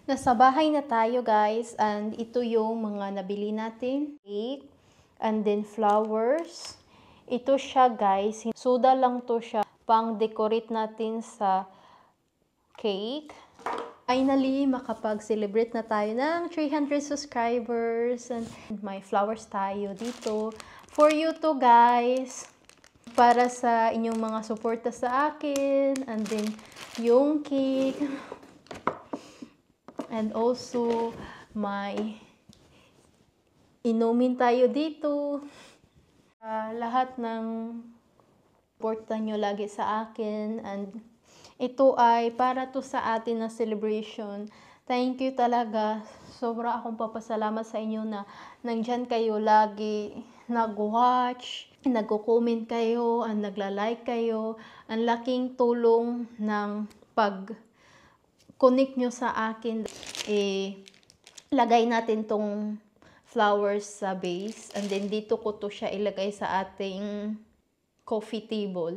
Nasa bahay na tayo guys, and ito yung mga nabili natin. Cake, and then flowers. Ito siya guys, soda lang to siya, pang decorate natin sa cake. Finally, makapag-celebrate na tayo ng 300 subscribers, and may flowers tayo dito. For you too guys, para sa inyong mga suporta sa akin, and then yung cake. And also, may inumin tayo dito. Lahat ng suporta nyo lagi sa akin. And ito ay para to sa atin na celebration. Thank you talaga. Sobra akong papasalamat sa inyo na nandyan kayo lagi. Nag-watch, nag-comment kayo, and nagla-like kayo. Ang laking tulong ng connect nyo sa akin. Lagay natin tong flowers sa base, and then dito ko to siya ilagay sa ating coffee table.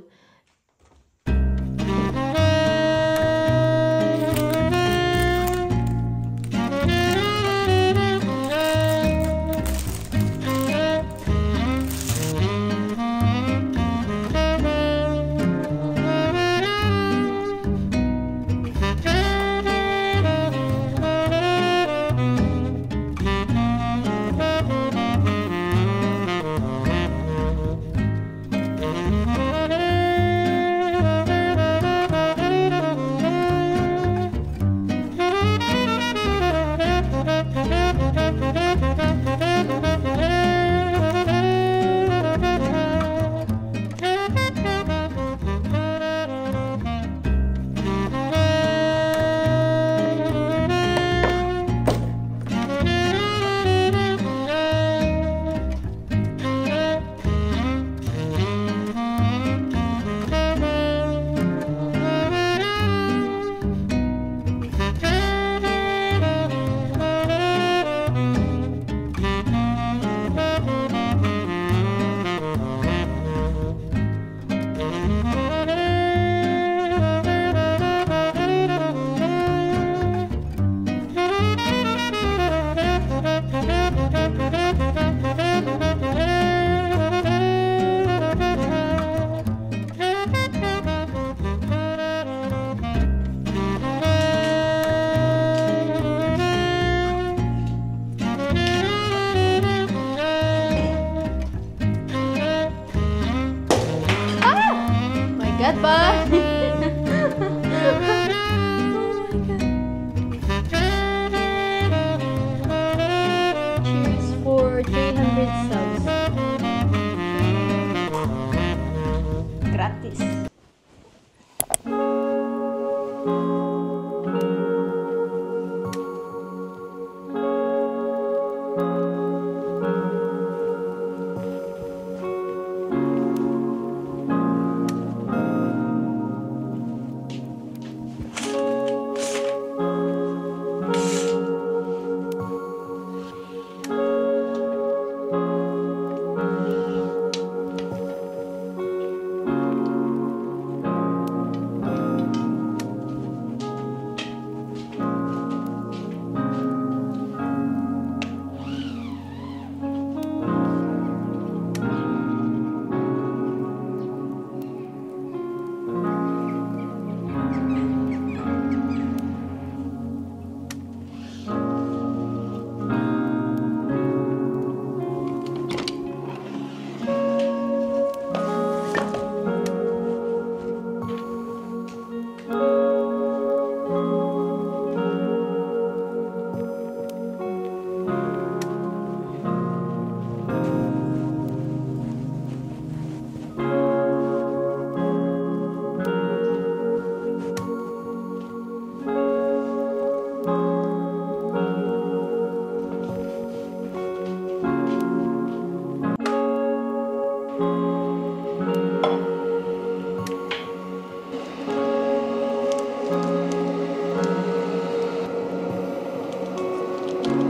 Good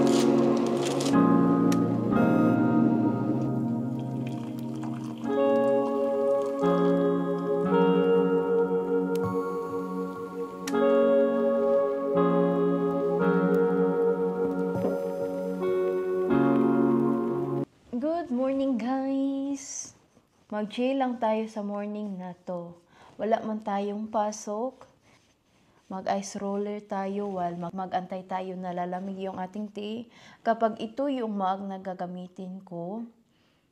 morning guys! Mag-chill lang tayo sa morning na to. Wala man tayong pasok. Mag-ice roller tayo while mag-antay tayo na lalamig yung ating tea. Kapag ito yung mug na gagamitin ko,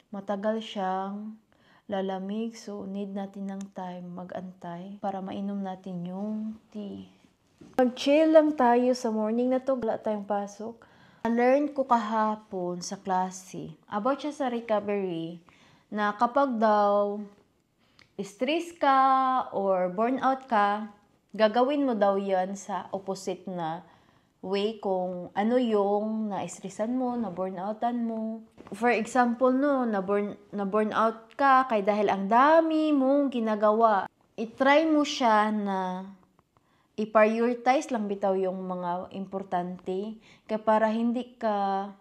matagal siyang lalamig. So need natin ng time mag-antay para mainom natin yung tea. Mag-chill lang tayo sa morning na to. Wala tayong pasok. Na-learn ko kahapon sa klase about siya sa recovery na kapag daw stress ka or burnout ka, gagawin mo daw yan sa opposite na way kung ano yung na-stressan mo, na-burnoutan mo. For example, no, na-burnout ka kay dahil ang dami mong ginagawa. I-try mo siya na i-prioritize lang bitaw yung mga importante kaya para hindi ka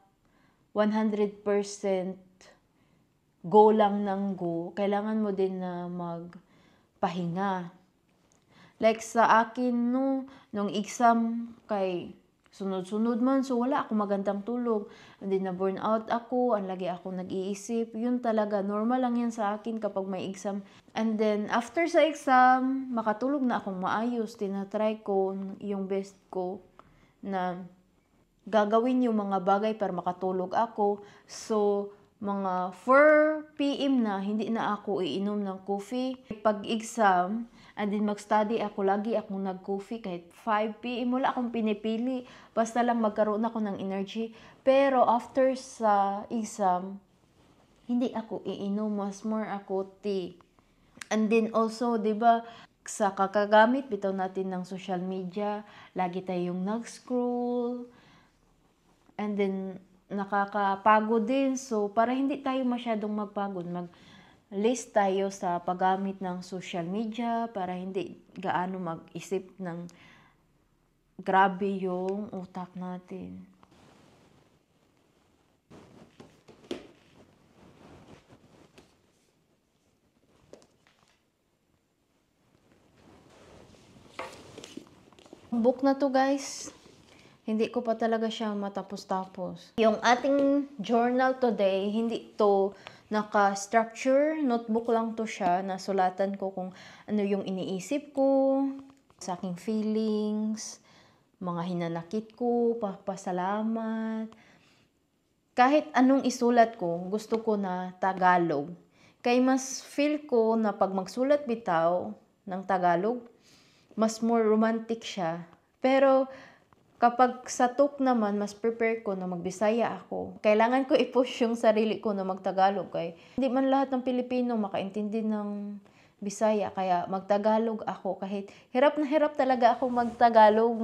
100% go lang ng go, kailangan mo din na magpahinga. Like sa akin, no, nung exam kay sunod-sunod man, so wala ako magandang tulog. And then na-burn out ako, ang lagi ako nag-iisip. Yun talaga, normal lang yan sa akin kapag may exam. And then, after sa exam, makatulog na akong maayos. Tinatry ko yung best ko na gagawin yung mga bagay para makatulog ako. So, mga 4 p.m. na, hindi na ako iinom ng coffee. Pag-exam, and then mag-study ako, lagi akong nag-coffee kahit 5 p.m. Wala akong pinipili. Basta lang magkaroon ako ng energy. Pero after sa exam, hindi ako iinom. Mas more ako tea. And then also, di ba, sa kakagamit, bitaw natin ng social media, lagi tayong nag-scroll. And then, nakakapagod din. So, para hindi tayo masyadong magpagod, list tayo sa paggamit ng social media para hindi gaano mag-isip ng grabe yung utak natin. Book na to guys. Hindi ko pa talaga siya matapos-tapos. Yung ating journal today, hindi to naka-structure. Notebook lang to siya. Nasulatan ko kung ano yung iniisip ko, sa aking feelings, mga hinanakit ko, pasalamat. Kahit anong isulat ko, gusto ko na Tagalog. Kaya mas feel ko na pag magsulat bitaw ng Tagalog, mas more romantic siya. Pero kapag sa talk naman, mas prepare ko na magbisaya ako. Kailangan ko i-push yung sarili ko na magtagalog. Kaya hindi man lahat ng Pilipino makaintindi ng Bisaya. Kaya magtagalog ako. Kahit hirap na hirap talaga ako magtagalog.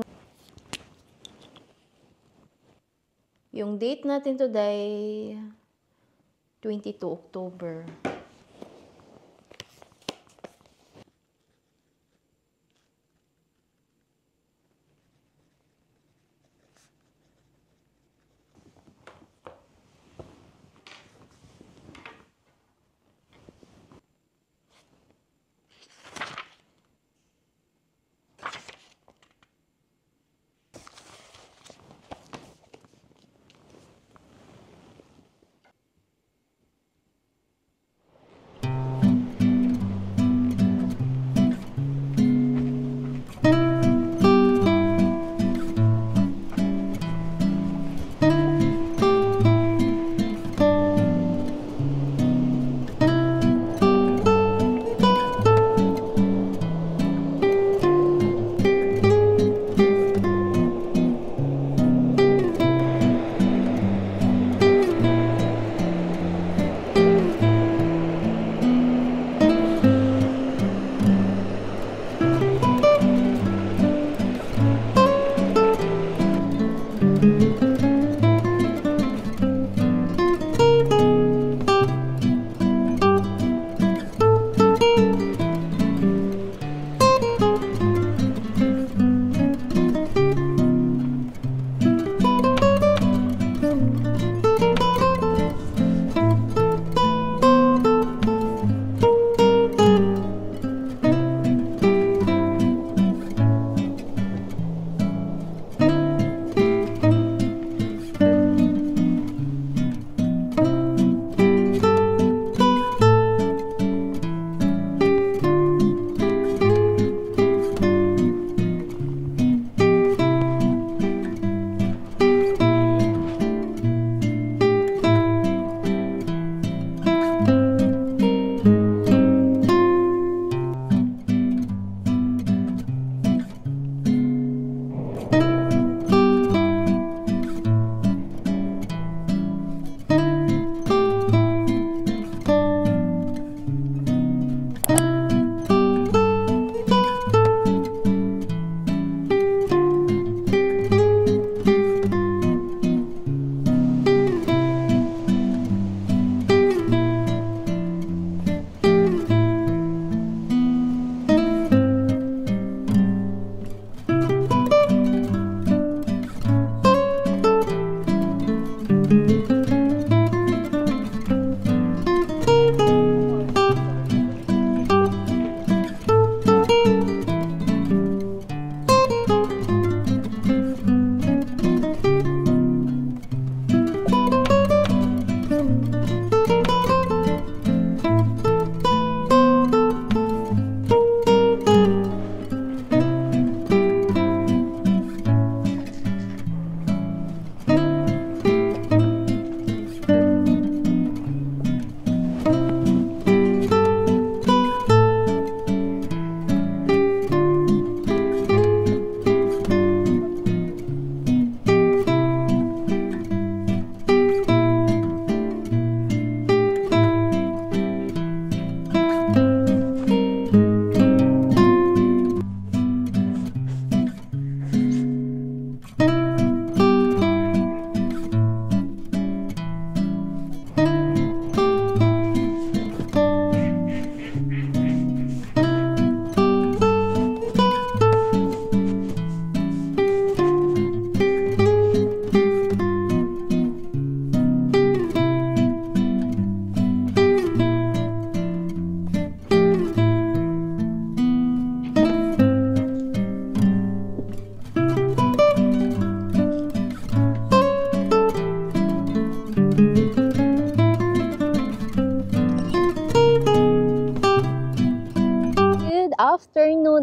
Yung date natin today, 22 October.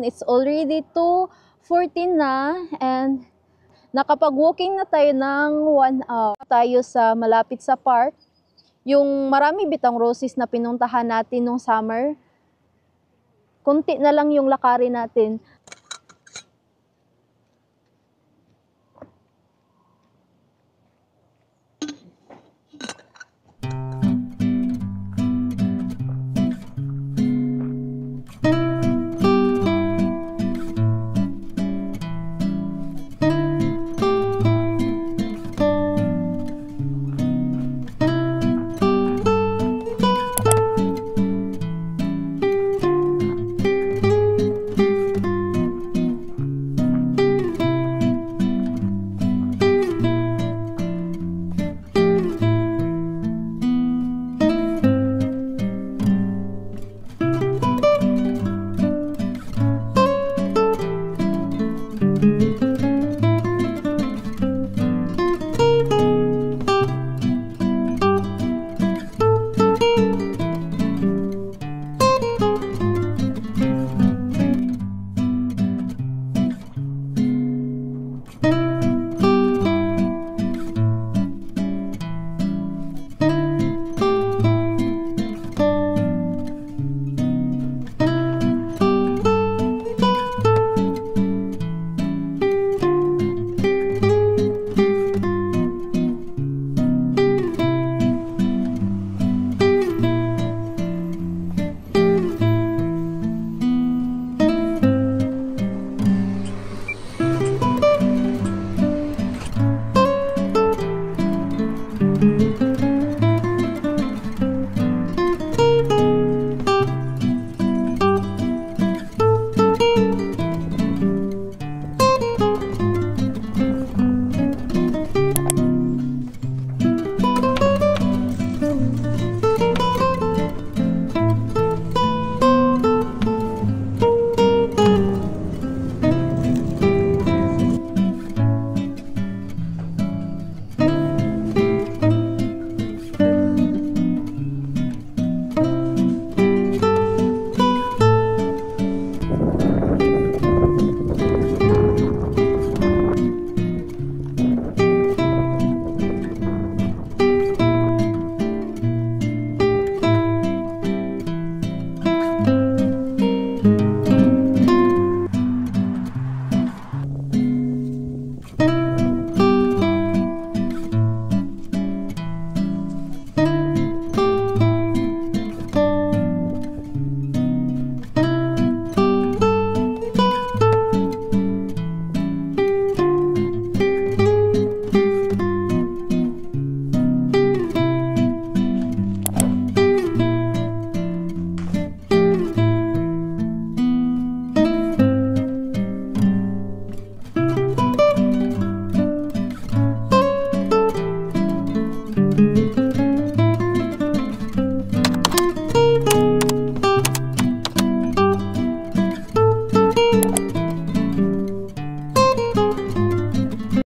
It's already 2:14 na and nakapag-walking na tayo ng 1 hour. Tayo sa malapit sa park. Yung marami bitang roses na pinuntahan natin nung summer. Kunti na lang yung lakarin natin.